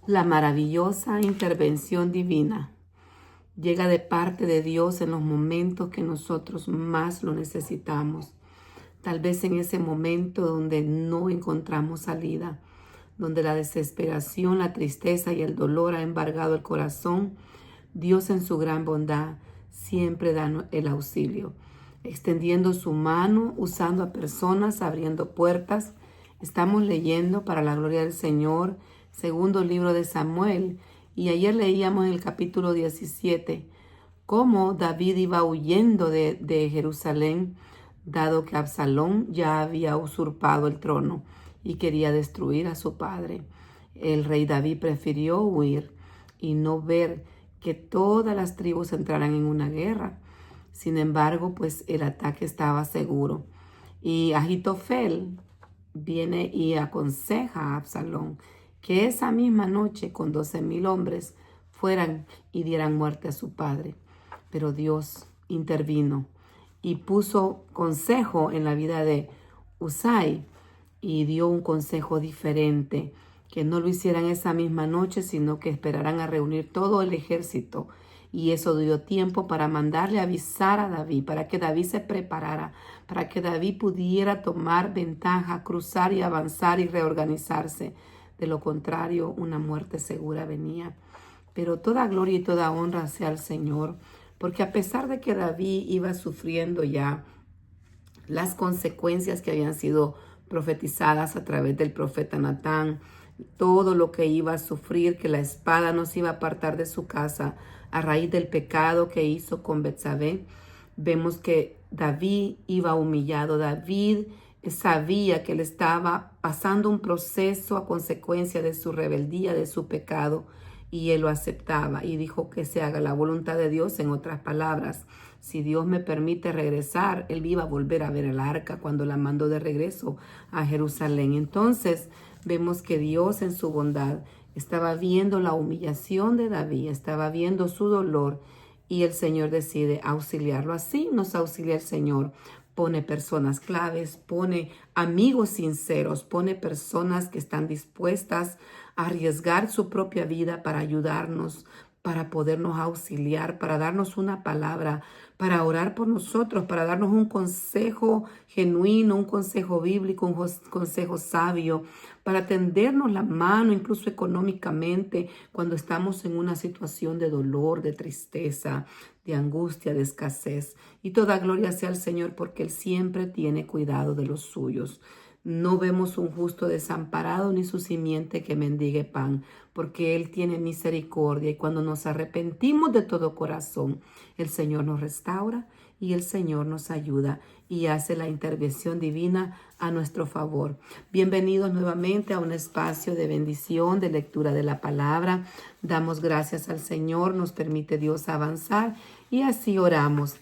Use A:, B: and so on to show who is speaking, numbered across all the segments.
A: La maravillosa intervención divina llega de parte de Dios en los momentos que nosotros más lo necesitamos. Tal vez en ese momento donde no encontramos salida, donde la desesperación, la tristeza y el dolor ha embargado el corazón, Dios en su gran bondad siempre da el auxilio, extendiendo su mano, usando a personas, abriendo puertas. Estamos leyendo para la gloria del Señor, segundo libro de Samuel, y ayer leíamos en el capítulo 17 cómo David iba huyendo de Jerusalén, dado que Absalón ya había usurpado el trono y quería destruir a su padre. El rey David prefirió huir y no ver que todas las tribus entraran en una guerra. Sin embargo, pues el ataque estaba seguro. Y Ahitofel viene y aconseja a Absalón que esa misma noche con 12,000 hombres fueran y dieran muerte a su padre. Pero Dios intervino y puso consejo en la vida de Usai y dio un consejo diferente, que no lo hicieran esa misma noche, sino que esperaran a reunir todo el ejército. Y eso dio tiempo para mandarle avisar a David, para que David se preparara, para que David pudiera tomar ventaja, cruzar y avanzar y reorganizarse. De lo contrario, una muerte segura venía. Pero toda gloria y toda honra sea al Señor, porque a pesar de que David iba sufriendo ya las consecuencias que habían sido profetizadas a través del profeta Natán, todo lo que iba a sufrir, que la espada no se iba a apartar de su casa a raíz del pecado que hizo con Betsabé, vemos que David iba humillado. David sabía que él estaba pasando un proceso a consecuencia de su rebeldía, de su pecado, y él lo aceptaba y dijo que se haga la voluntad de Dios. En otras palabras, si Dios me permite regresar, él iba a volver a ver el arca cuando la mandó de regreso a Jerusalén. Entonces vemos que Dios en su bondad estaba viendo la humillación de David, estaba viendo su dolor, y el Señor decide auxiliarlo. Así nos auxilia el Señor. Pone personas claves, pone amigos sinceros, pone personas que están dispuestas a arriesgar su propia vida para ayudarnos, para podernos auxiliar, para darnos una palabra, para orar por nosotros, para darnos un consejo genuino, un consejo bíblico, un consejo sabio, para tendernos la mano, incluso económicamente, cuando estamos en una situación de dolor, de tristeza, de angustia, de escasez. Y toda gloria sea al Señor, porque Él siempre tiene cuidado de los suyos. No vemos un justo desamparado ni su simiente que mendigue pan, porque Él tiene misericordia, y cuando nos arrepentimos de todo corazón, el Señor nos restaura y el Señor nos ayuda y hace la intervención divina a nuestro favor. Bienvenidos nuevamente a un espacio de bendición, de lectura de la palabra. Damos gracias al Señor, nos permite Dios avanzar y así oramos.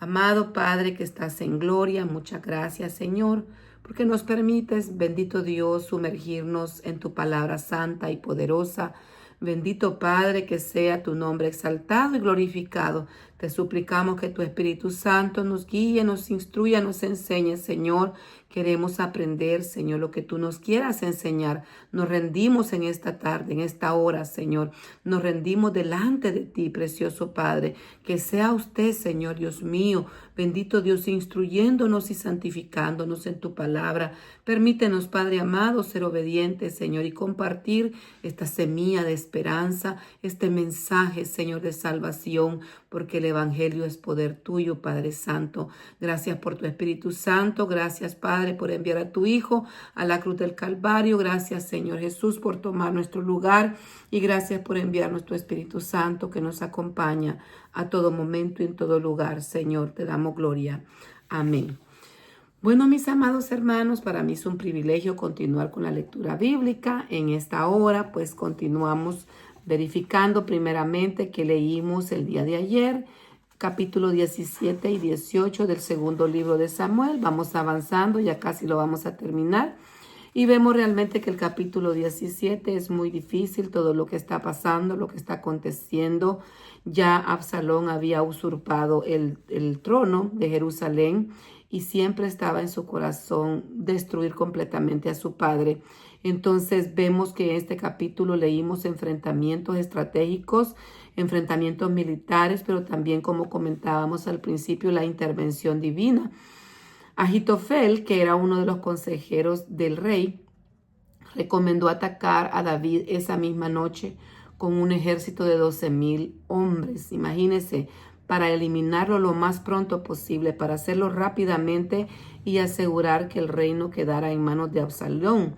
A: Amado Padre que estás en gloria, muchas gracias, Señor, porque nos permites, bendito Dios, sumergirnos en tu palabra santa y poderosa. Bendito Padre, que sea tu nombre exaltado y glorificado. Te suplicamos que tu Espíritu Santo nos guíe, nos instruya, nos enseñe, Señor. Queremos aprender, Señor, lo que tú nos quieras enseñar. Nos rendimos en esta tarde, en esta hora, Señor. Nos rendimos delante de ti, precioso Padre. Que sea usted, Señor Dios mío, bendito Dios, instruyéndonos y santificándonos en tu palabra. Permítenos, Padre amado, ser obedientes, Señor, y compartir esta semilla de esperanza, este mensaje, Señor, de salvación, porque el Evangelio es poder tuyo, Padre Santo. Gracias por tu Espíritu Santo. Gracias, Padre, por enviar a tu Hijo a la cruz del Calvario. Gracias, Señor Jesús, por tomar nuestro lugar. Y gracias por enviarnos tu Espíritu Santo, que nos acompaña a todo momento y en todo lugar. Señor, te damos gloria. Amén. Bueno, mis amados hermanos, para mí es un privilegio continuar con la lectura bíblica. En esta hora, pues continuamos verificando primeramente que leímos el día de ayer, capítulo 17 y 18 del segundo libro de Samuel. Vamos avanzando, ya casi lo vamos a terminar. Y vemos realmente que el capítulo 17 es muy difícil, todo lo que está pasando, lo que está aconteciendo. Ya Absalón había usurpado el trono de Jerusalén y siempre estaba en su corazón destruir completamente a su padre. Entonces vemos que en este capítulo leímos enfrentamientos estratégicos, enfrentamientos militares, pero también, como comentábamos al principio, la intervención divina. Ahitofel, que era uno de los consejeros del rey, recomendó atacar a David esa misma noche con un ejército de 12,000 hombres. Imagínense, para eliminarlo lo más pronto posible, para hacerlo rápidamente y asegurar que el reino quedara en manos de Absalón.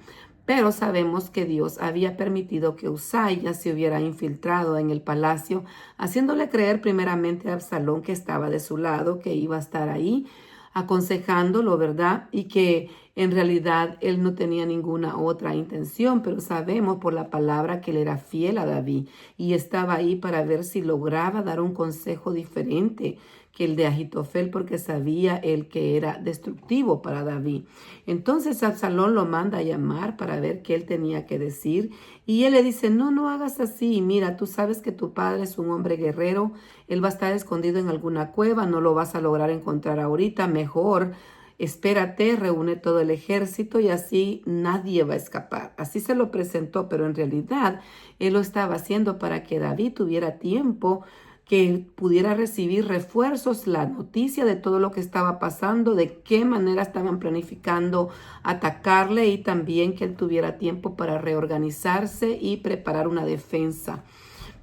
A: Pero sabemos que Dios había permitido que Usai ya se hubiera infiltrado en el palacio, haciéndole creer primeramente a Absalón que estaba de su lado, que iba a estar ahí aconsejándolo, ¿verdad? Y que en realidad él no tenía ninguna otra intención, pero sabemos por la palabra que él era fiel a David y estaba ahí para ver si lograba dar un consejo diferente que el de Ahitofel, porque sabía él que era destructivo para David. Entonces Absalón lo manda a llamar para ver qué él tenía que decir, y él le dice: no hagas así, mira, tú sabes que tu padre es un hombre guerrero, él va a estar escondido en alguna cueva, no lo vas a lograr encontrar ahorita, mejor espérate, reúne todo el ejército y así nadie va a escapar. Así se lo presentó, pero en realidad él lo estaba haciendo para que David tuviera tiempo, que pudiera recibir refuerzos, la noticia de todo lo que estaba pasando, de qué manera estaban planificando atacarle, y también que él tuviera tiempo para reorganizarse y preparar una defensa.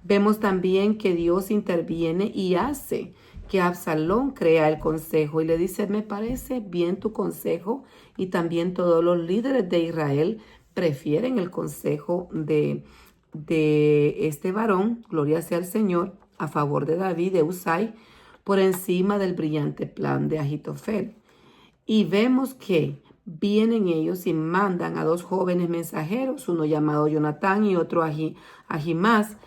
A: Vemos también que Dios interviene y hace que Absalón crea el consejo y le dice: me parece bien tu consejo, y también todos los líderes de Israel prefieren el consejo de este varón, gloria sea al Señor, a favor de David, de Usai, por encima del brillante plan de Ahitofel. Y vemos que vienen ellos y mandan a dos jóvenes mensajeros, uno llamado Jonatán y otro Ahimás.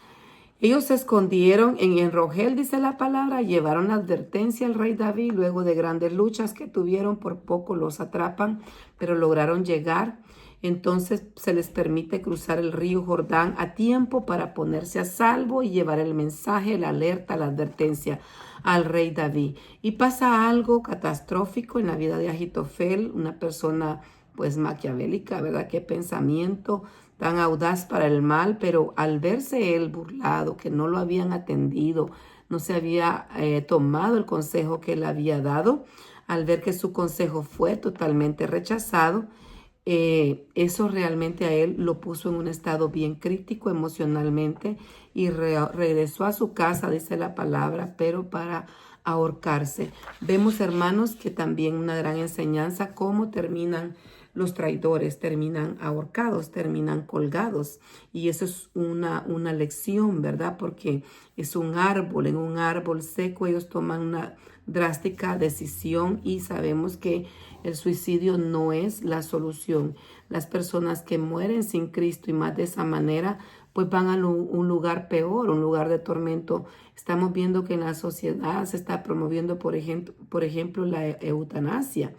A: Ellos se escondieron en Enrogel, dice la palabra, llevaron la advertencia al rey David. Luego de grandes luchas que tuvieron, por poco los atrapan, pero lograron llegar. Entonces se les permite cruzar el río Jordán a tiempo para ponerse a salvo y llevar el mensaje, la alerta, la advertencia al rey David. Y pasa algo catastrófico en la vida de Ahitofel, una persona pues maquiavélica, ¿verdad? Qué pensamiento tan audaz para el mal, pero al verse él burlado, que no lo habían atendido, no se había tomado el consejo que él había dado, al ver que su consejo fue totalmente rechazado, eso realmente a él lo puso en un estado bien crítico emocionalmente, y regresó a su casa, dice la palabra, pero para ahorcarse. Vemos, hermanos, que también una gran enseñanza, cómo terminan los traidores, terminan ahorcados, terminan colgados. Y eso es una lección, ¿verdad? Porque es un árbol, en un árbol seco ellos toman una drástica decisión, y sabemos que el suicidio no es la solución. Las personas que mueren sin Cristo y más de esa manera, pues van a un lugar peor, un lugar de tormento. Estamos viendo que en la sociedad se está promoviendo, por ejemplo, la eutanasia.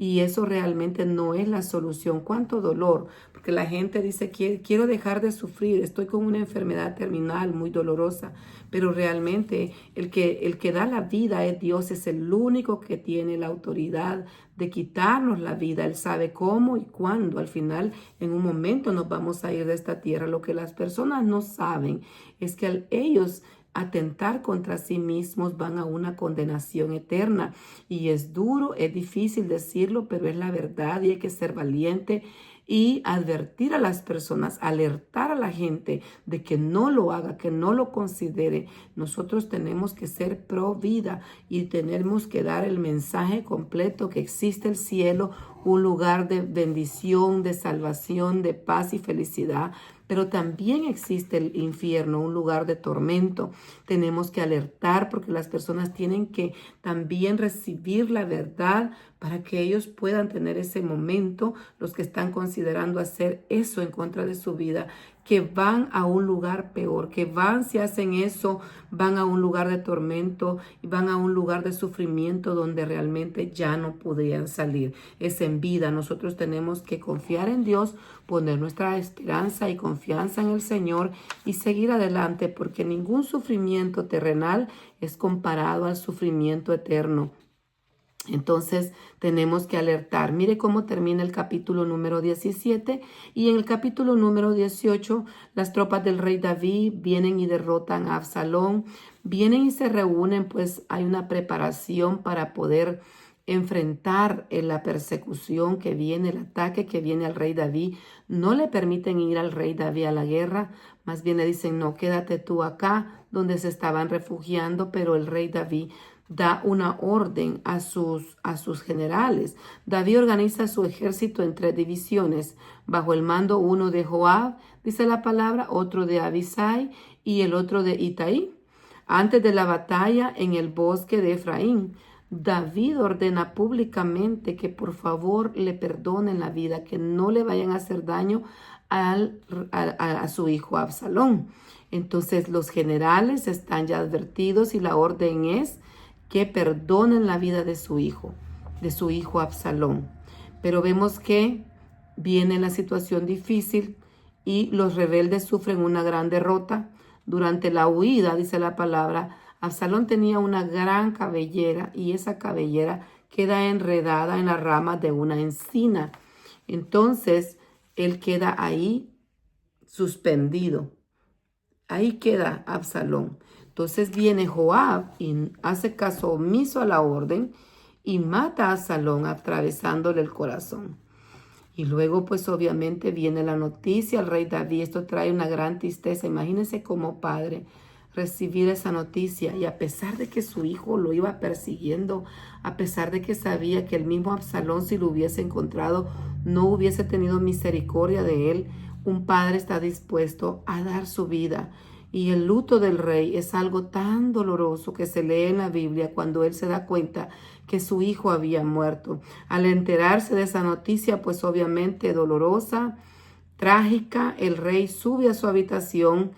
A: Y eso realmente no es la solución. Cuánto dolor, porque la gente dice: quiero dejar de sufrir, estoy con una enfermedad terminal muy dolorosa, pero realmente el que da la vida es Dios, es el único que tiene la autoridad de quitarnos la vida. Él sabe cómo y cuándo. Al final, en un momento nos vamos a ir de esta tierra. Lo que las personas no saben es que ellos atentar contra sí mismos van a una condenación eterna. Y es duro, es difícil decirlo, pero es la verdad, y hay que ser valiente y advertir a las personas, alertar a la gente de que no lo haga, que no lo considere. Nosotros tenemos que ser pro vida y tenemos que dar el mensaje completo, que existe el cielo, un lugar de bendición, de salvación, de paz y felicidad, pero también existe el infierno, un lugar de tormento. Tenemos que alertar, porque las personas tienen que también recibir la verdad para que ellos puedan tener ese momento, los que están considerando hacer eso en contra de su vida, que van a un lugar peor, que si hacen eso, van a un lugar de tormento y van a un lugar de sufrimiento donde realmente ya no podrían salir. Es en vida. Nosotros tenemos que confiar en Dios, poner nuestra esperanza y confianza en el Señor y seguir adelante, porque ningún sufrimiento terrenal es comparado al sufrimiento eterno. Entonces tenemos que alertar. Mire cómo termina el capítulo número 17 y en el capítulo número 18 las tropas del rey David vienen y derrotan a Absalón, vienen y se reúnen, pues hay una preparación para poder enfrentar la persecución que viene, el ataque que viene al rey David. No le permiten ir al rey David a la guerra, más bien le dicen, no, quédate tú acá donde se estaban refugiando, pero el rey David da una orden a sus generales. David organiza su ejército en 3 divisiones, bajo el mando uno de Joab, dice la palabra, otro de Abisai y el otro de Itaí. Antes de la batalla en el bosque de Efraín, David ordena públicamente que por favor le perdonen la vida, que no le vayan a hacer daño a su hijo Absalón. Entonces los generales están ya advertidos y la orden es que perdonen la vida de su hijo Absalón. Pero vemos que viene la situación difícil y los rebeldes sufren una gran derrota. Durante la huida, dice la palabra, Absalón tenía una gran cabellera y esa cabellera queda enredada en las ramas de una encina. Entonces, él queda ahí suspendido. Ahí queda Absalón. Entonces viene Joab y hace caso omiso a la orden y mata a Absalón atravesándole el corazón. Y luego pues obviamente viene la noticia al rey David. Esto trae una gran tristeza. Imagínense como padre recibir esa noticia y a pesar de que su hijo lo iba persiguiendo, a pesar de que sabía que el mismo Absalón si lo hubiese encontrado no hubiese tenido misericordia de él, un padre está dispuesto a dar su vida. Y el luto del rey es algo tan doloroso que se lee en la Biblia cuando él se da cuenta que su hijo había muerto. Al enterarse de esa noticia, pues obviamente dolorosa, trágica, el rey sube a su habitación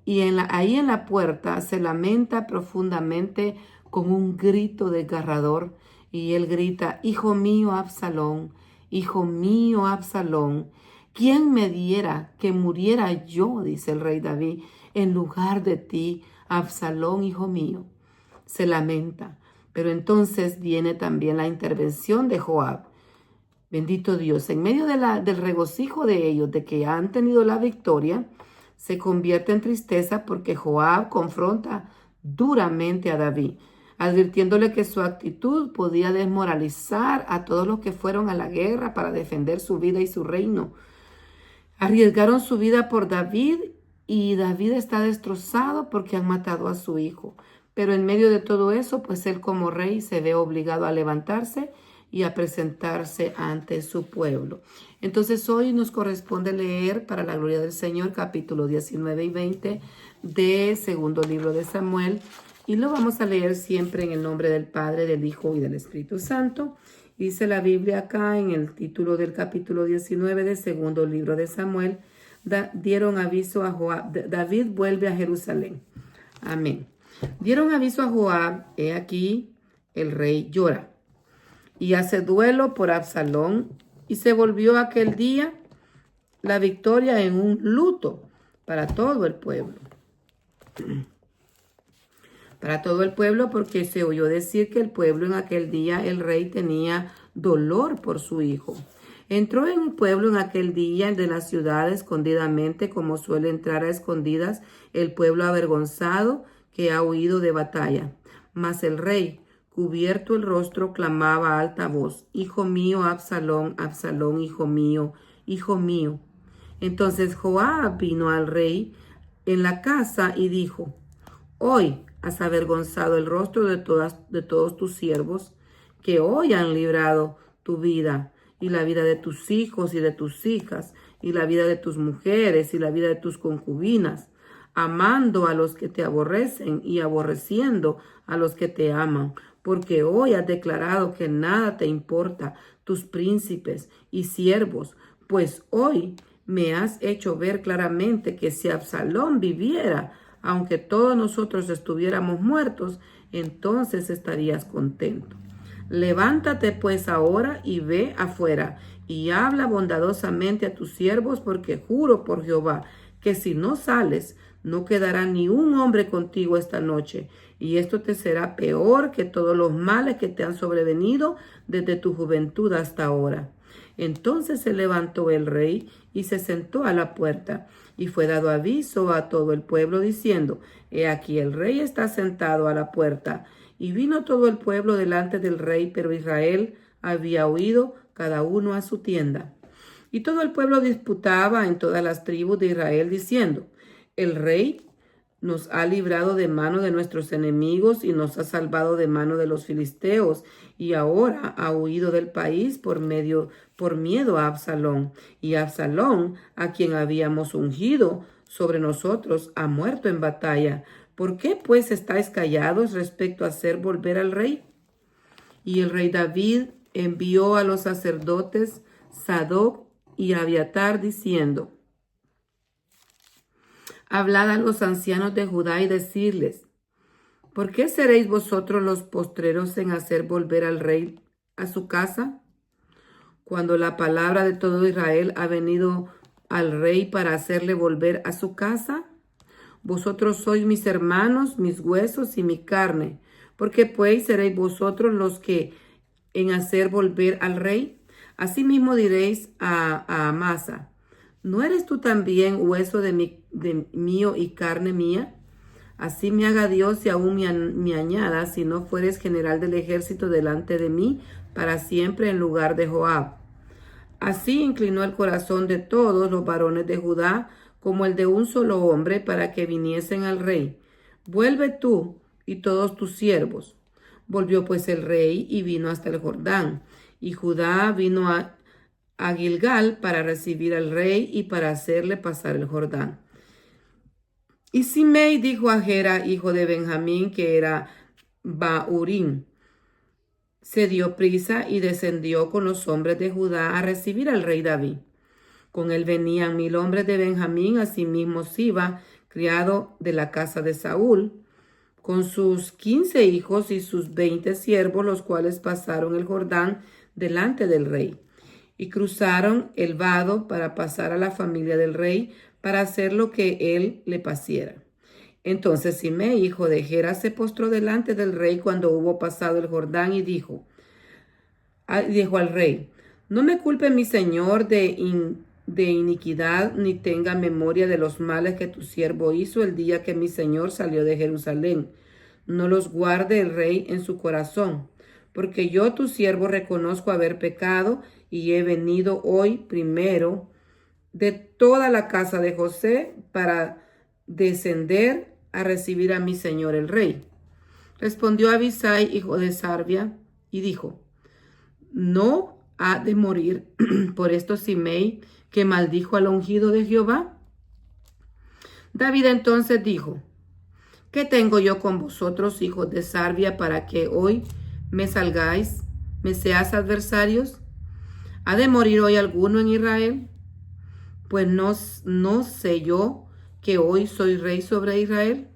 A: y ahí en la puerta se lamenta profundamente con un grito desgarrador. Y él grita, hijo mío Absalón, ¿quién me diera que muriera yo, dice el rey David, en lugar de ti, Absalón, hijo mío? Se lamenta. Pero entonces viene también la intervención de Joab. Bendito Dios, en medio del regocijo de ellos, de que han tenido la victoria, se convierte en tristeza porque Joab confronta duramente a David, advirtiéndole que su actitud podía desmoralizar a todos los que fueron a la guerra para defender su vida y su reino. Arriesgaron su vida por David y David está destrozado porque han matado a su hijo. Pero en medio de todo eso, pues él como rey se ve obligado a levantarse y a presentarse ante su pueblo. Entonces hoy nos corresponde leer para la gloria del Señor capítulo 19 y 20 de segundo libro de Samuel. Y lo vamos a leer siempre en el nombre del Padre, del Hijo y del Espíritu Santo. Dice la Biblia acá en el título del capítulo 19 del segundo libro de Samuel. Dieron aviso a Joab. David vuelve a Jerusalén. Amén. Dieron aviso a Joab. He aquí, el rey llora y hace duelo por Absalón. Y se volvió aquel día la victoria en un luto para todo el pueblo. Para todo el pueblo, porque se oyó decir que el pueblo en aquel día el rey tenía dolor por su hijo. Entró en un pueblo en aquel día de la ciudad escondidamente, como suele entrar a escondidas el pueblo avergonzado que ha huido de batalla. Mas el rey, cubierto el rostro, clamaba a alta voz, hijo mío Absalón, Absalón, hijo mío, hijo mío. Entonces Joab vino al rey en la casa y dijo, hoy has avergonzado el rostro de todos tus siervos, que hoy han librado tu vida y la vida de tus hijos y de tus hijas, y la vida de tus mujeres y la vida de tus concubinas, amando a los que te aborrecen y aborreciendo a los que te aman, porque hoy has declarado que nada te importa tus príncipes y siervos, pues hoy me has hecho ver claramente que si Absalón viviera, aunque todos nosotros estuviéramos muertos, entonces estarías contento. Levántate pues ahora y ve afuera y habla bondadosamente a tus siervos, porque juro por Jehová que si no sales, no quedará ni un hombre contigo esta noche, y esto te será peor que todos los males que te han sobrevenido desde tu juventud hasta ahora. Entonces se levantó el rey y se sentó a la puerta, y fue dado aviso a todo el pueblo diciendo: He aquí el rey está sentado a la puerta. Y vino todo el pueblo delante del rey, pero Israel había huido cada uno a su tienda. Y todo el pueblo disputaba en todas las tribus de Israel diciendo: El rey nos ha librado de mano de nuestros enemigos y nos ha salvado de mano de los filisteos, y ahora ha huido del país por miedo a Absalón. Y Absalón, a quien habíamos ungido sobre nosotros, ha muerto en batalla. ¿Por qué pues estáis callados respecto a hacer volver al rey? Y el rey David envió a los sacerdotes Sadoc y Abiatar diciendo: Hablad a los ancianos de Judá y decirles: ¿Por qué seréis vosotros los postreros en hacer volver al rey a su casa? Cuando la palabra de todo Israel ha venido al rey para hacerle volver a su casa. Vosotros sois mis hermanos, mis huesos y mi carne. ¿Por qué pues seréis vosotros los que en hacer volver al rey? Asimismo diréis a Amasa: ¿No eres tú también hueso de mío y carne mía? Así me haga Dios y aún me añada, si no fueres general del ejército delante de mí para siempre en lugar de Joab. Así inclinó el corazón de todos los varones de Judá como el de un solo hombre para que viniesen al rey. Vuelve tú y todos tus siervos. Volvió pues el rey y vino hasta el Jordán. Y Judá vino a Gilgal para recibir al rey y para hacerle pasar el Jordán. Y Simei dijo a Gera, hijo de Benjamín, que era Bahurim, se dio prisa y descendió con los hombres de Judá a recibir al rey David. Con él venían 1000 hombres de Benjamín, asimismo Siba, criado de la casa de Saúl, con sus 15 hijos y sus 20 siervos, los cuales pasaron el Jordán delante del rey. Y cruzaron el vado para pasar a la familia del rey, para hacer lo que él le paciera. Entonces Simei, hijo de Gera, se postró delante del rey cuando hubo pasado el Jordán y dijo al rey: No me culpe mi señor de iniquidad, ni tenga memoria de los males que tu siervo hizo el día que mi señor salió de Jerusalén. No los guarde el rey en su corazón, porque yo tu siervo reconozco haber pecado y he venido hoy primero de toda la casa de José para descender a recibir a mi señor el rey. Respondió Abisai, hijo de Sarbia, y dijo: ¿No ha de morir por esto Simei, que maldijo al ungido de Jehová? David entonces dijo: ¿Qué tengo yo con vosotros, hijos de Sarbia, para que hoy me salgáis, me seáis adversarios? ¿Ha de morir hoy alguno en Israel? Pues no sé yo que hoy soy rey sobre Israel.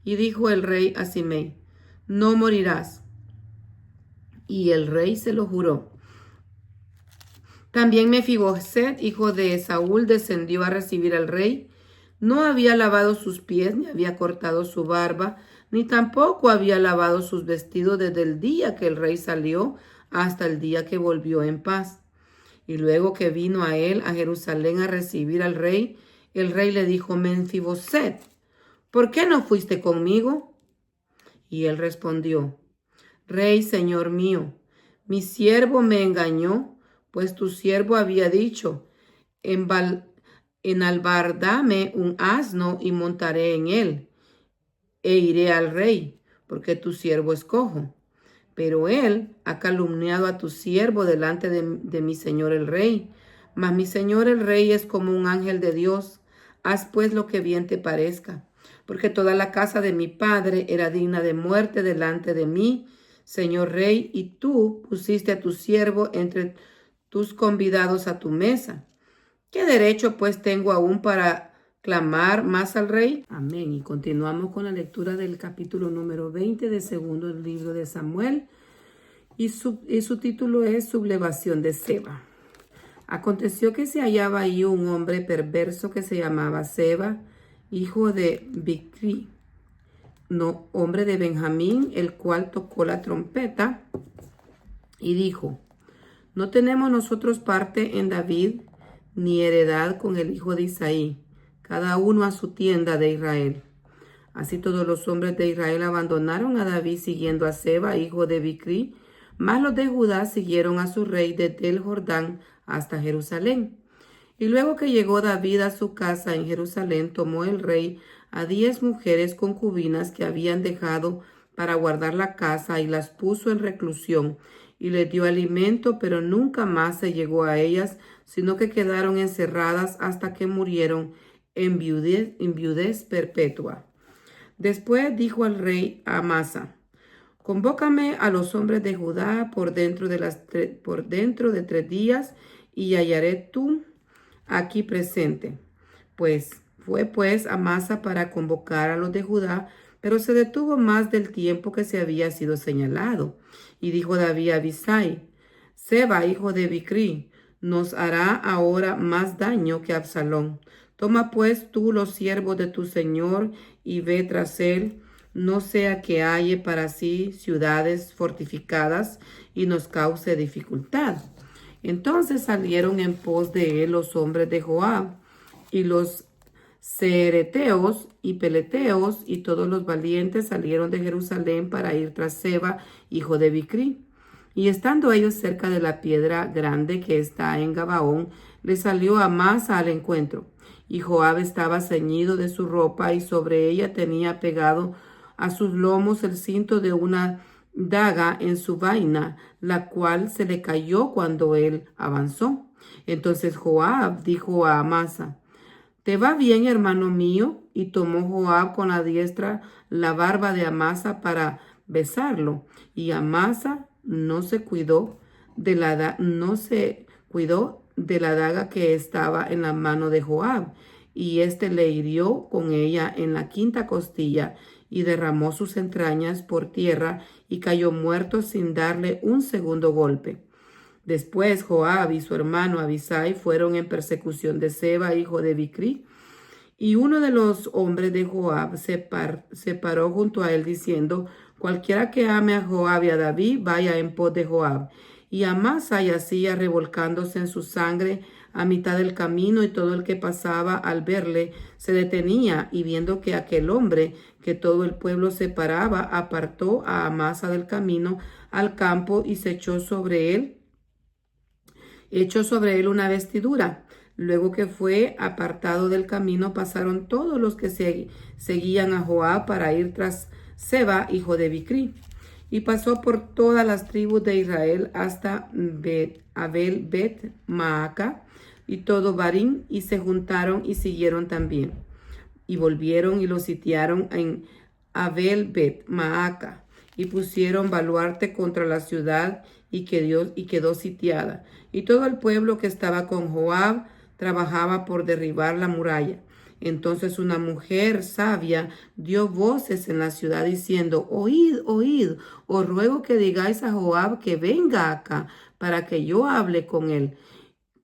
A: Y dijo el rey a Simei: No morirás. Y el rey se lo juró. También Mefiboset, hijo de Saúl, descendió a recibir al rey. No había lavado sus pies, ni había cortado su barba, ni tampoco había lavado sus vestidos desde el día que el rey salió hasta el día que volvió en paz. Y luego que vino a él a Jerusalén a recibir al rey, el rey le dijo: Mefiboset, ¿por qué no fuiste conmigo? Y él respondió: Rey, señor mío, mi siervo me engañó, pues tu siervo había dicho: enalbardame un asno y montaré en él, e iré al rey, porque tu siervo es cojo. Pero él ha calumniado a tu siervo delante de mi señor el rey. Mas mi señor el rey es como un ángel de Dios. Haz pues lo que bien te parezca, porque toda la casa de mi padre era digna de muerte delante de mí, señor rey, y tú pusiste a tu siervo entre tus convidados a tu mesa. ¿Qué derecho pues tengo aún para clamar más al rey? Amén. Y continuamos con la lectura del capítulo número 20 del segundo libro de Samuel. Y su título es Sublevación de Seba. Aconteció que se hallaba ahí un hombre perverso que se llamaba Seba, hijo de Bicri, no, hombre de Benjamín, el cual tocó la trompeta y dijo: no tenemos nosotros parte en David, ni heredad con el hijo de Isaí, cada uno a su tienda de Israel. Así todos los hombres de Israel abandonaron a David siguiendo a Seba, hijo de Bicri, mas los de Judá siguieron a su rey desde el Jordán hasta Jerusalén. Y luego que llegó David a su casa en Jerusalén, tomó el rey a 10 mujeres concubinas que habían dejado para guardar la casa y las puso en reclusión y les dio alimento, pero nunca más se llegó a ellas, sino que quedaron encerradas hasta que murieron en viudez perpetua. Después dijo al rey Amasa: convócame a los hombres de Judá por dentro de 3 días y hallaré tú aquí presente. Fue Amasa para convocar a los de Judá, pero se detuvo más del tiempo que se había sido señalado. Y dijo David a Abisai: Seba, hijo de Bicri, nos hará ahora más daño que Absalón. Toma pues tú los siervos de tu señor y ve tras él, no sea que halle para sí ciudades fortificadas y nos cause dificultad. Entonces salieron en pos de él los hombres de Joab y los cereteos y peleteos, y todos los valientes salieron de Jerusalén para ir tras Seba, hijo de Bicri. Y estando ellos cerca de la piedra grande que está en Gabaón, le salió Amasa al encuentro. Y Joab estaba ceñido de su ropa, y sobre ella tenía pegado a sus lomos el cinto de una daga en su vaina, la cual se le cayó cuando él avanzó. Entonces Joab dijo a Amasa: ¿te va bien, hermano mío? Y tomó Joab con la diestra la barba de Amasa para besarlo. Y Amasa no se cuidó de la daga que estaba en la mano de Joab, y éste le hirió con ella en la 5ª costilla, y derramó sus entrañas por tierra, y cayó muerto sin darle un segundo golpe. Después Joab y su hermano Abisai fueron en persecución de Seba, hijo de Bicri, y uno de los hombres de Joab se paró junto a él diciendo: cualquiera que ame a Joab y a David, vaya en pos de Joab. Y Amasa yacía revolcándose en su sangre a mitad del camino, y todo el que pasaba al verle se detenía, y viendo que aquel hombre, que todo el pueblo separaba, apartó a Amasa del camino al campo y se echó sobre él una vestidura. Luego que fue apartado del camino, pasaron todos los que seguían a Joab para ir tras Seba, hijo de Bicri. Y pasó por todas las tribus de Israel hasta Abel Bet Maaca y todo Barín, y se juntaron y siguieron también. Y volvieron y lo sitiaron en Abel Bet Maaca, y pusieron baluarte contra la ciudad, y quedó sitiada. Y todo el pueblo que estaba con Joab trabajaba por derribar la muralla. Entonces una mujer sabia dio voces en la ciudad diciendo: oíd, oíd, os ruego que digáis a Joab que venga acá para que yo hable con él.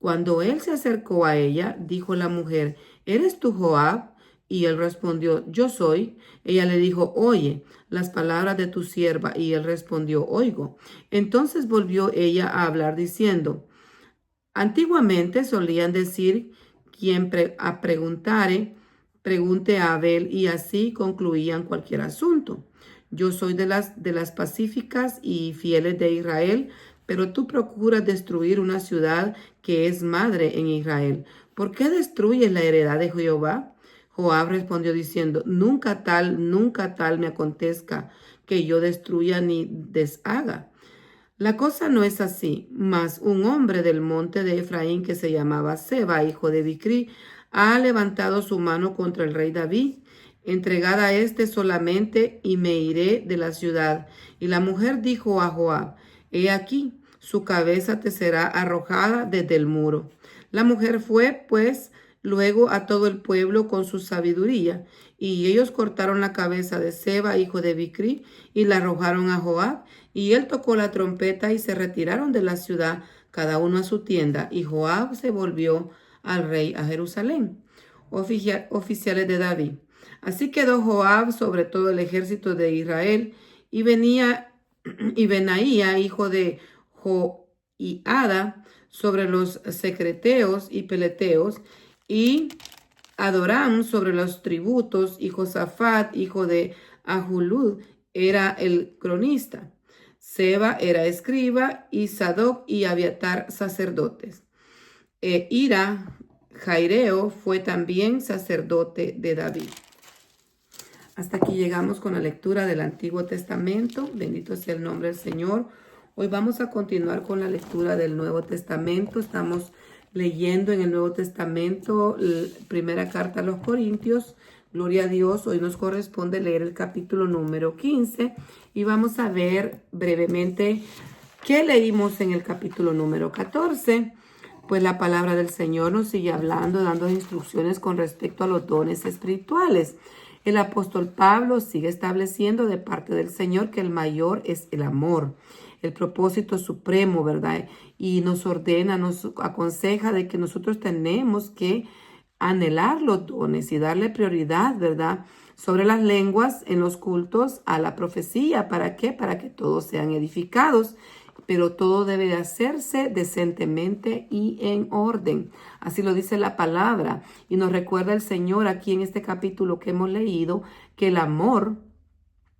A: Cuando él se acercó a ella, dijo la mujer: ¿eres tú Joab? Y él respondió: yo soy. Ella le dijo: oye las palabras de tu sierva. Y él respondió: oigo. Entonces volvió ella a hablar diciendo: antiguamente solían decir: quien preguntare, pregunte a Abel, y así concluían cualquier asunto. Yo soy de las pacíficas y fieles de Israel, pero tú procuras destruir una ciudad que es madre en Israel. ¿Por qué destruyes la heredad de Jehová? Joab respondió diciendo: nunca tal me acontezca que yo destruya ni deshaga. La cosa no es así, mas un hombre del monte de Efraín que se llamaba Seba, hijo de Bicri, ha levantado su mano contra el rey David. Entregada a éste solamente, y me iré de la ciudad. Y la mujer dijo a Joab: he aquí, su cabeza te será arrojada desde el muro. La mujer fue, pues, luego a todo el pueblo con su sabiduría, y ellos cortaron la cabeza de Seba, hijo de Bicri, y la arrojaron a Joab, y él tocó la trompeta, y se retiraron de la ciudad, cada uno a su tienda, y Joab se volvió al rey a Jerusalén. Oficiales de David. Así quedó Joab sobre todo el ejército de Israel, y Benaía, hijo de Joiada, sobre los secreteos y peleteos, y Adoram sobre los tributos, y Josafat, hijo de Ahulud, era el cronista. Seba era escriba, y Sadoc y Abiatar sacerdotes. Ira, Jaireo, fue también sacerdote de David. Hasta aquí llegamos con la lectura del Antiguo Testamento. Bendito sea el nombre del Señor. Hoy vamos a continuar con la lectura del Nuevo Testamento. Estamos leyendo en el Nuevo Testamento la primera carta a los Corintios. Gloria a Dios. Hoy nos corresponde leer el capítulo número 15 y vamos a ver brevemente qué leímos en el capítulo número 14. Pues la palabra del Señor nos sigue hablando, dando instrucciones con respecto a los dones espirituales. El apóstol Pablo sigue estableciendo de parte del Señor que el mayor es el amor, el propósito supremo, ¿verdad? Y nos ordena, nos aconseja de que nosotros tenemos que anhelar los dones y darle prioridad, ¿verdad? Sobre las lenguas en los cultos, a la profecía. ¿Para qué? Para que todos sean edificados. Pero todo debe de hacerse decentemente y en orden. Así lo dice la palabra. Y nos recuerda el Señor aquí en este capítulo que hemos leído, que el amor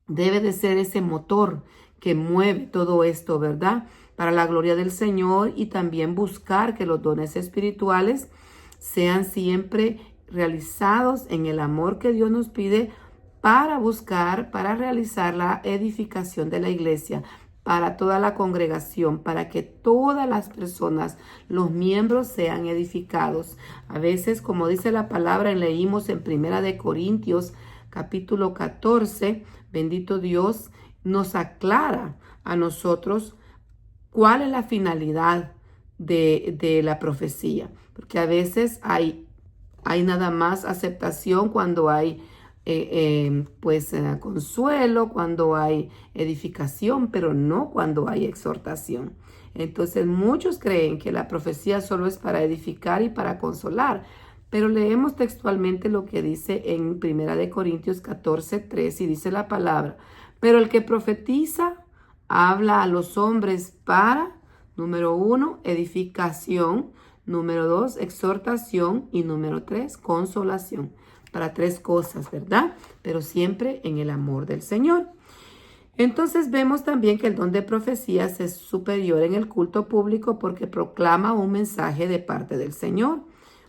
A: debe de ser ese motor que mueve todo esto, ¿verdad? Para la gloria del Señor, y también buscar que los dones espirituales sean siempre realizados en el amor que Dios nos pide para buscar, para realizar la edificación de la iglesia, para toda la congregación, para que todas las personas, los miembros, sean edificados. A veces, como dice la palabra, y leímos en 1 Corintios capítulo 14, bendito Dios, nos aclara a nosotros cuál es la finalidad de la profecía. Porque a veces hay nada más aceptación cuando hay consuelo, cuando hay edificación, pero no cuando hay exhortación. Entonces muchos creen que la profecía solo es para edificar y para consolar, pero leemos textualmente lo que dice en 1 Corintios 14:3, y dice la palabra: pero el que profetiza habla a los hombres para, número 1, edificación, número 2, exhortación, y número 3, consolación. Para 3 cosas, ¿verdad? Pero siempre en el amor del Señor. Entonces vemos también que el don de profecías es superior en el culto público porque proclama un mensaje de parte del Señor.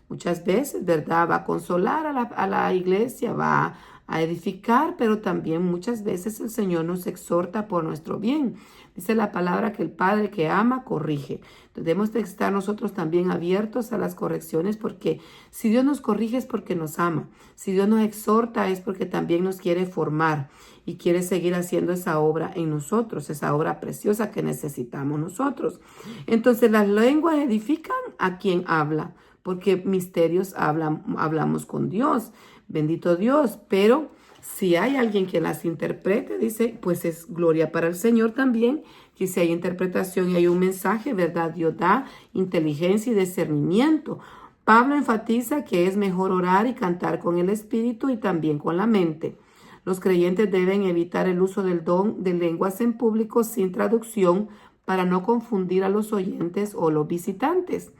A: Muchas veces, ¿verdad? Va a consolar a la iglesia, va a edificar, pero también muchas veces el Señor nos exhorta por nuestro bien. Dice la palabra que el Padre que ama, corrige. Debemos de estar nosotros también abiertos a las correcciones, porque si Dios nos corrige es porque nos ama. Si Dios nos exhorta es porque también nos quiere formar y quiere seguir haciendo esa obra en nosotros, esa obra preciosa que necesitamos nosotros. Entonces las lenguas edifican a quien habla, porque misterios hablamos con Dios. Bendito Dios, pero si hay alguien que las interprete, dice, pues es gloria para el Señor también, que si hay interpretación y hay un mensaje, ¿verdad? Dios da inteligencia y discernimiento. Pablo enfatiza que es mejor orar y cantar con el espíritu y también con la mente. Los creyentes deben evitar el uso del don de lenguas en público sin traducción para no confundir a los oyentes o los visitantes,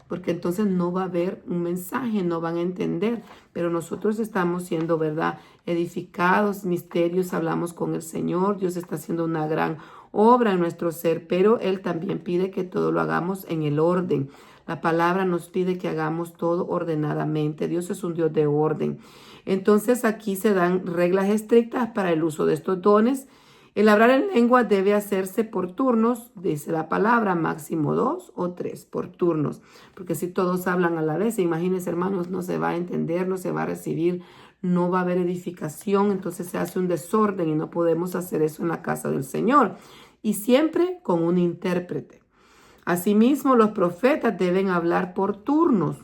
A: porque entonces no va a haber un mensaje, no van a entender. Pero nosotros estamos siendo, ¿verdad?, edificados, misterios, hablamos con el Señor. Dios está haciendo una gran obra en nuestro ser, pero Él también pide que todo lo hagamos en el orden. La palabra nos pide que hagamos todo ordenadamente. Dios es un Dios de orden. Entonces aquí se dan reglas estrictas para el uso de estos dones. El hablar en lengua debe hacerse por turnos, dice la palabra, máximo 2 o 3 por turnos. Porque si todos hablan a la vez, imagínense, hermanos, no se va a entender, no se va a recibir, no va a haber edificación, entonces se hace un desorden y no podemos hacer eso en la casa del Señor. Y siempre con un intérprete. Asimismo, los profetas deben hablar por turnos.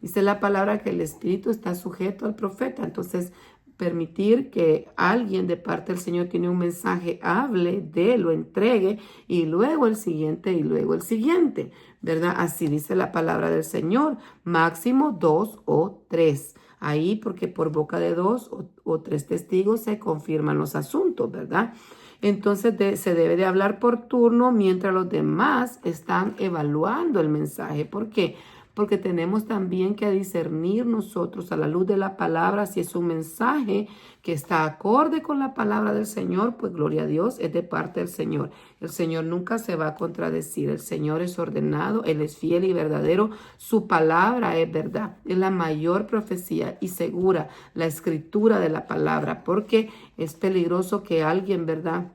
A: Dice la palabra que el espíritu está sujeto al profeta. Entonces, permitir que alguien de parte del Señor tiene un mensaje, hable, dé, lo entregue, y luego el siguiente, y luego el siguiente, ¿verdad? Así dice la palabra del Señor, máximo 2 o 3. Ahí, porque por boca de 2 o 3 testigos se confirman los asuntos, ¿verdad? Entonces se debe de hablar por turno mientras los demás están evaluando el mensaje. ¿Por qué? Porque tenemos también que discernir nosotros a la luz de la palabra si es un mensaje que está acorde con la palabra del Señor, pues gloria a Dios, es de parte del Señor. El Señor nunca se va a contradecir. El Señor es ordenado, Él es fiel y verdadero. Su palabra es verdad. Es la mayor profecía y segura, la escritura de la palabra, porque es peligroso que alguien, ¿verdad?,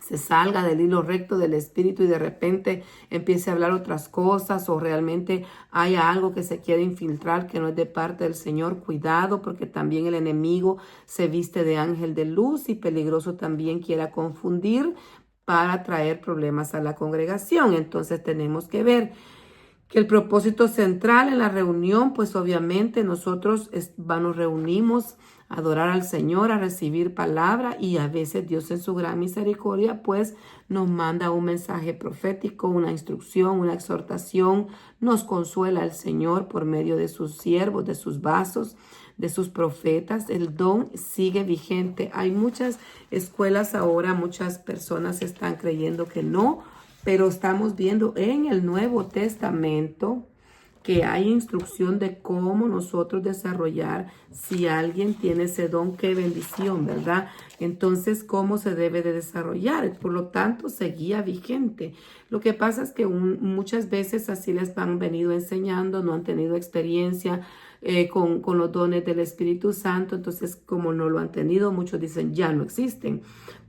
A: se salga del hilo recto del espíritu y de repente empiece a hablar otras cosas, o realmente haya algo que se quiere infiltrar que no es de parte del Señor. Cuidado, porque también el enemigo se viste de ángel de luz y peligroso también quiera confundir para traer problemas a la congregación. Entonces tenemos que ver que el propósito central en la reunión, pues obviamente nosotros nos reunimos a adorar al Señor, a recibir palabra, y a veces Dios en su gran misericordia pues nos manda un mensaje profético, una instrucción, una exhortación, nos consuela el Señor por medio de sus siervos, de sus vasos, de sus profetas. El don sigue vigente. Hay muchas escuelas ahora, muchas personas están creyendo que no, pero estamos viendo en el Nuevo Testamento que hay instrucción de cómo nosotros desarrollar, si alguien tiene ese don, qué bendición, ¿verdad? Entonces, ¿cómo se debe de desarrollar? Por lo tanto, seguía vigente. Lo que pasa es que muchas veces así les han venido enseñando, no han tenido experiencia con los dones del Espíritu Santo. Entonces, como no lo han tenido, muchos dicen ya no existen.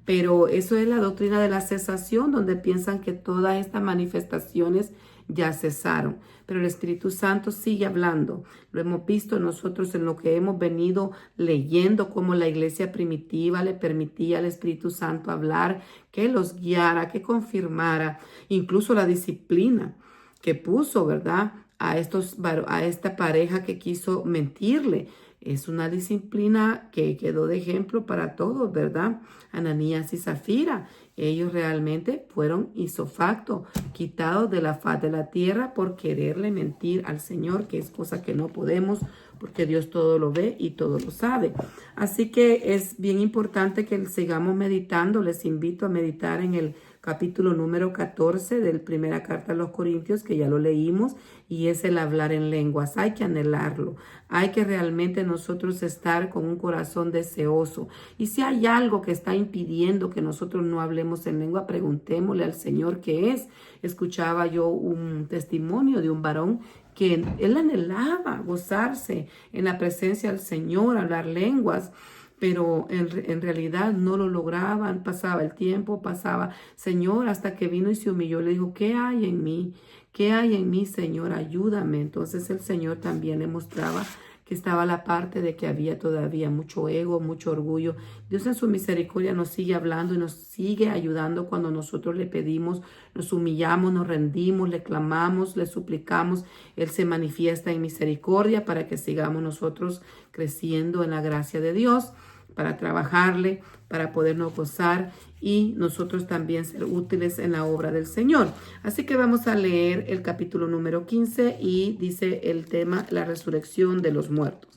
A: Pero eso es la doctrina de la cesación, donde piensan que todas estas manifestaciones ya cesaron. Pero el Espíritu Santo sigue hablando. Lo hemos visto nosotros en lo que hemos venido leyendo, cómo la iglesia primitiva le permitía al Espíritu Santo hablar, que los guiara, que confirmara, incluso la disciplina que puso, ¿verdad?, a esta pareja que quiso mentirle. Es una disciplina que quedó de ejemplo para todos, ¿verdad? Ananías y Zafira, ellos realmente fueron ipso facto, quitados de la faz de la tierra por quererle mentir al Señor, que es cosa que no podemos, porque Dios todo lo ve y todo lo sabe. Así que es bien importante que sigamos meditando. Les invito a meditar en el capítulo número 14 de la primera carta a los Corintios, que ya lo leímos, y es el hablar en lenguas. Hay que anhelarlo, hay que realmente nosotros estar con un corazón deseoso. Y si hay algo que está impidiendo que nosotros no hablemos en lengua, preguntémosle al Señor qué es. Escuchaba yo un testimonio de un varón que él anhelaba gozarse en la presencia del Señor, hablar lenguas, pero en realidad no lo lograban. Pasaba el tiempo, pasaba, Señor, hasta que vino y se humilló. Le dijo, ¿qué hay en mí? ¿Qué hay en mí, Señor? Ayúdame. Entonces el Señor también le mostraba que estaba la parte de que había todavía mucho ego, mucho orgullo. Dios en su misericordia nos sigue hablando y nos sigue ayudando cuando nosotros le pedimos, nos humillamos, nos rendimos, le clamamos, le suplicamos. Él se manifiesta en misericordia para que sigamos nosotros creciendo en la gracia de Dios, para trabajarle, para podernos gozar y nosotros también ser útiles en la obra del Señor. Así que vamos a leer el capítulo número 15 y dice el tema, la resurrección de los muertos.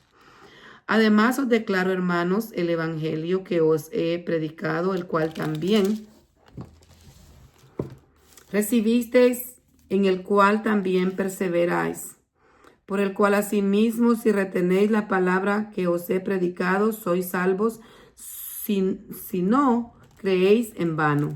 A: Además os declaro, hermanos, el evangelio que os he predicado, el cual también recibisteis, en el cual también perseveráis, por el cual asimismo, si retenéis la palabra que os he predicado, sois salvos, si no creéis en vano.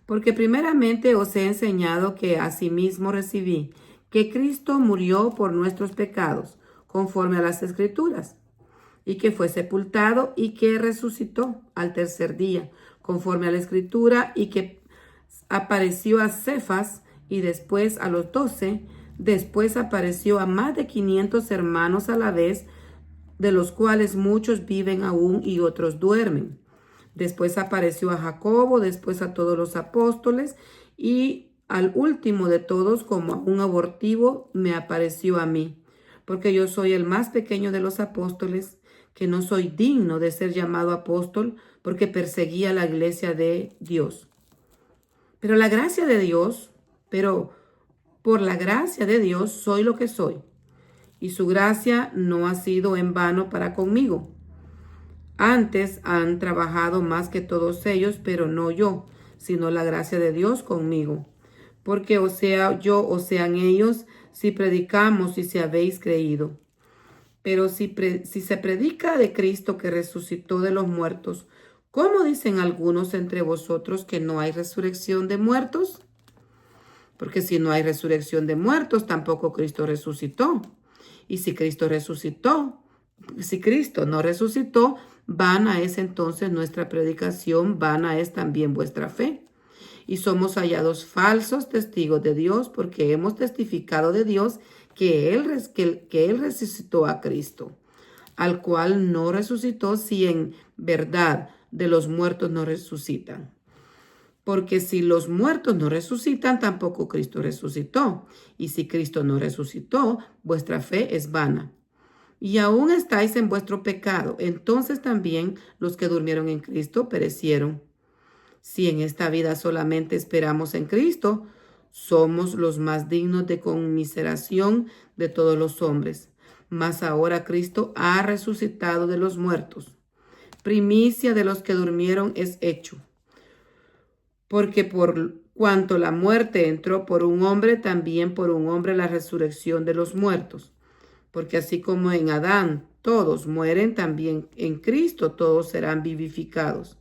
A: Porque primeramente os he enseñado que asimismo recibí, que Cristo murió por nuestros pecados, conforme a las Escrituras, y que fue sepultado y que resucitó al tercer día, conforme a la Escritura, y que apareció a Cefas y después a los 12. Después apareció a más de 500 hermanos a la vez, de los cuales muchos viven aún y otros duermen. Después apareció a Jacobo, después a todos los apóstoles, y al último de todos, como a un abortivo, me apareció a mí, porque yo soy el más pequeño de los apóstoles, que no soy digno de ser llamado apóstol porque perseguía la iglesia de Dios. Pero por la gracia de Dios soy lo que soy. Y su gracia no ha sido en vano para conmigo. Antes han trabajado más que todos ellos, pero no yo, sino la gracia de Dios conmigo. Porque o sea yo o sean ellos, si predicamos y si habéis creído. Pero si se predica de Cristo que resucitó de los muertos, ¿cómo dicen algunos entre vosotros que no hay resurrección de muertos? Porque si no hay resurrección de muertos, tampoco Cristo resucitó. Y si Cristo no resucitó, vana es entonces nuestra predicación, vana es también vuestra fe. Y somos hallados falsos testigos de Dios porque hemos testificado de Dios que Él resucitó a Cristo, al cual no resucitó si en verdad de los muertos no resucitan. Porque si los muertos no resucitan, tampoco Cristo resucitó. Y si Cristo no resucitó, vuestra fe es vana. Y aún estáis en vuestro pecado, entonces también los que durmieron en Cristo perecieron. Si en esta vida solamente esperamos en Cristo, somos los más dignos de conmiseración de todos los hombres. Mas ahora Cristo ha resucitado de los muertos. Primicia de los que durmieron es hecho. Porque por cuanto la muerte entró por un hombre, también por un hombre la resurrección de los muertos. Porque así como en Adán todos mueren, también en Cristo todos serán vivificados.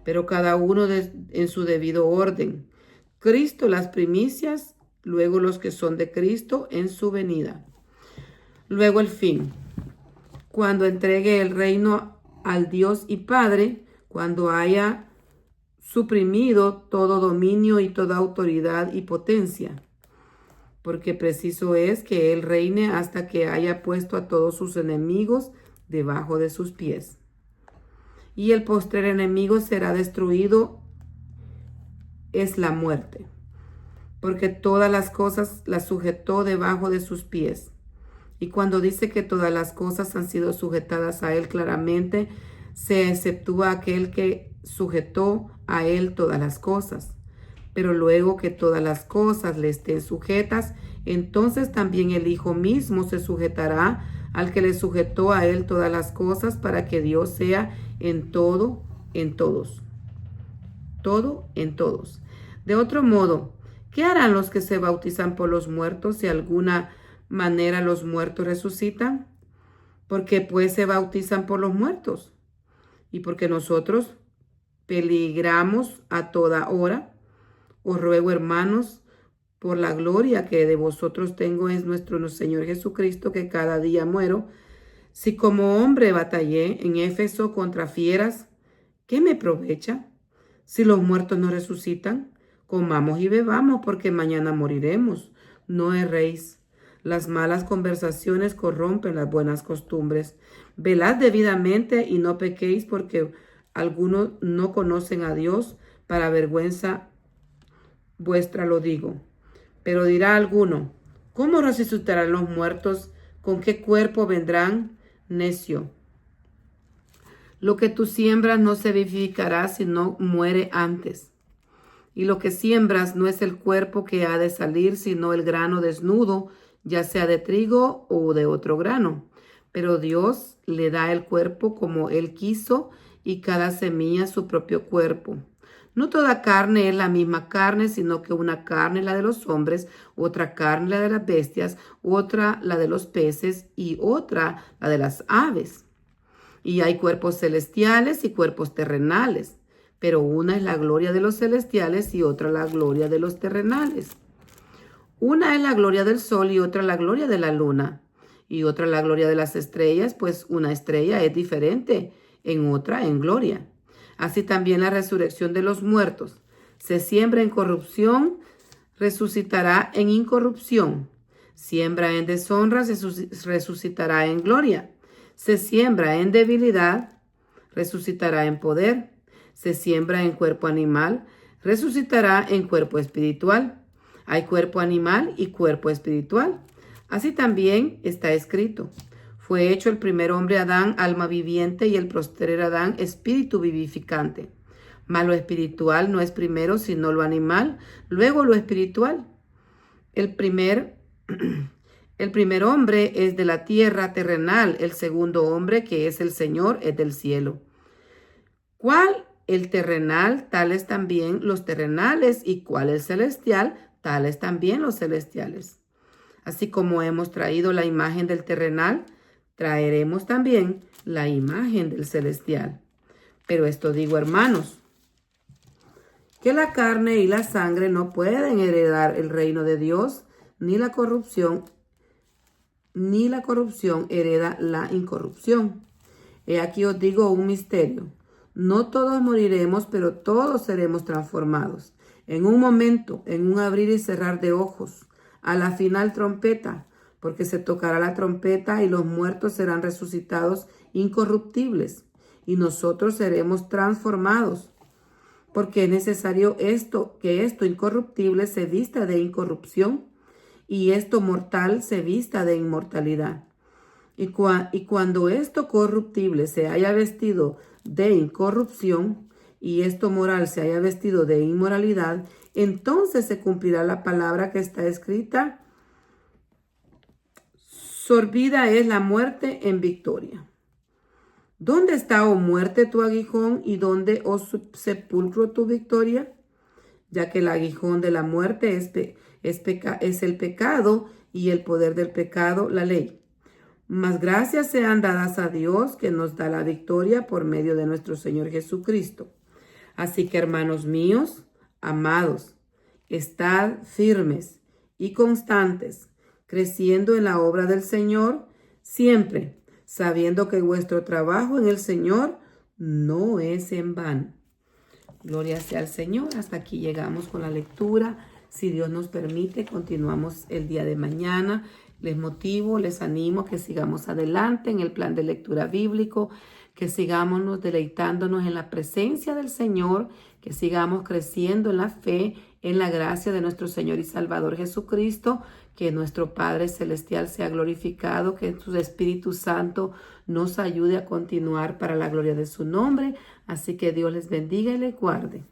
A: Pero cada uno en su debido orden. Cristo las primicias, luego los que son de Cristo en su venida. Luego el fin. Cuando entregue el reino al Dios y Padre, cuando haya suprimido todo dominio y toda autoridad y potencia. Porque preciso es que Él reine hasta que haya puesto a todos sus enemigos debajo de sus pies. Y el postrer enemigo será destruido, es la muerte. Porque todas las cosas las sujetó debajo de sus pies. Y cuando dice que todas las cosas han sido sujetadas a Él claramente, se exceptúa aquel que sujetó a Él todas las cosas. Pero luego que todas las cosas le estén sujetas, entonces también el Hijo mismo se sujetará al que le sujetó a Él todas las cosas, para que Dios sea en todo, en todos. Todo en todos. De otro modo, ¿qué harán los que se bautizan por los muertos si de alguna manera los muertos resucitan? Porque pues se bautizan por los muertos. Y porque nosotros peligramos a toda hora. Os ruego, hermanos, por la gloria que de vosotros tengo en nuestro Señor Jesucristo, que cada día muero. Si como hombre batallé en Éfeso contra fieras, ¿qué me aprovecha? Si los muertos no resucitan, comamos y bebamos, porque mañana moriremos. No erréis. Las malas conversaciones corrompen las buenas costumbres. Velad debidamente y no pequéis, porque algunos no conocen a Dios. Para vergüenza vuestra lo digo. Pero dirá alguno, ¿cómo resucitarán los muertos? ¿Con qué cuerpo vendrán? Necio. Lo que tú siembras no se vivificará, sino muere antes. Y lo que siembras no es el cuerpo que ha de salir, sino el grano desnudo, ya sea de trigo o de otro grano. Pero Dios le da el cuerpo como Él quiso, y cada semilla su propio cuerpo. No toda carne es la misma carne, sino que una carne la de los hombres, otra carne la de las bestias, otra la de los peces y otra la de las aves. Y hay cuerpos celestiales y cuerpos terrenales, pero una es la gloria de los celestiales y otra la gloria de los terrenales. Una es la gloria del sol y otra la gloria de la luna, y otra la gloria de las estrellas, pues una estrella es diferente en otra en gloria. Así también la resurrección de los muertos. Se siembra en corrupción, resucitará en incorrupción. Siembra en deshonra, resucitará en gloria. Se siembra en debilidad, resucitará en poder. Se siembra en cuerpo animal, resucitará en cuerpo espiritual. Hay cuerpo animal y cuerpo espiritual. Así también está escrito: Fue hecho el primer hombre Adán, alma viviente, y el postrer Adán, espíritu vivificante. Mas lo espiritual no es primero, sino lo animal, luego lo espiritual. El primer hombre es de la tierra terrenal, el segundo hombre, que es el Señor, es del cielo. ¿Cuál el terrenal? Tales también los terrenales, y cuál el celestial, tales también los celestiales. Así como hemos traído la imagen del terrenal, traeremos también la imagen del celestial. Pero esto digo, hermanos, que la carne y la sangre no pueden heredar el reino de Dios, ni la corrupción hereda la incorrupción. He aquí os digo un misterio. No todos moriremos, pero todos seremos transformados. En un momento, en un abrir y cerrar de ojos, a la final trompeta, porque se tocará la trompeta y los muertos serán resucitados incorruptibles, y nosotros seremos transformados. Porque es necesario que esto incorruptible se vista de incorrupción y esto mortal se vista de inmortalidad. Y cuando esto corruptible se haya vestido de incorrupción y esto moral se haya vestido de inmoralidad, entonces se cumplirá la palabra que está escrita: sorbida es la muerte en victoria. ¿Dónde está, oh muerte, tu aguijón, y dónde, oh sepulcro, tu victoria? Ya que el aguijón de la muerte es el pecado, y el poder del pecado, la ley. Mas gracias sean dadas a Dios, que nos da la victoria por medio de nuestro Señor Jesucristo. Así que, hermanos míos, amados, estad firmes y constantes, creciendo en la obra del Señor, siempre sabiendo que vuestro trabajo en el Señor no es en vano. Gloria sea al Señor. Hasta aquí llegamos con la lectura. Si Dios nos permite, continuamos el día de mañana. Les motivo, les animo que sigamos adelante en el plan de lectura bíblico, que sigamos deleitándonos en la presencia del Señor, que sigamos creciendo en la fe, en la gracia de nuestro Señor y Salvador Jesucristo, que nuestro Padre Celestial sea glorificado, que su Espíritu Santo nos ayude a continuar para la gloria de su nombre. Así que Dios les bendiga y les guarde.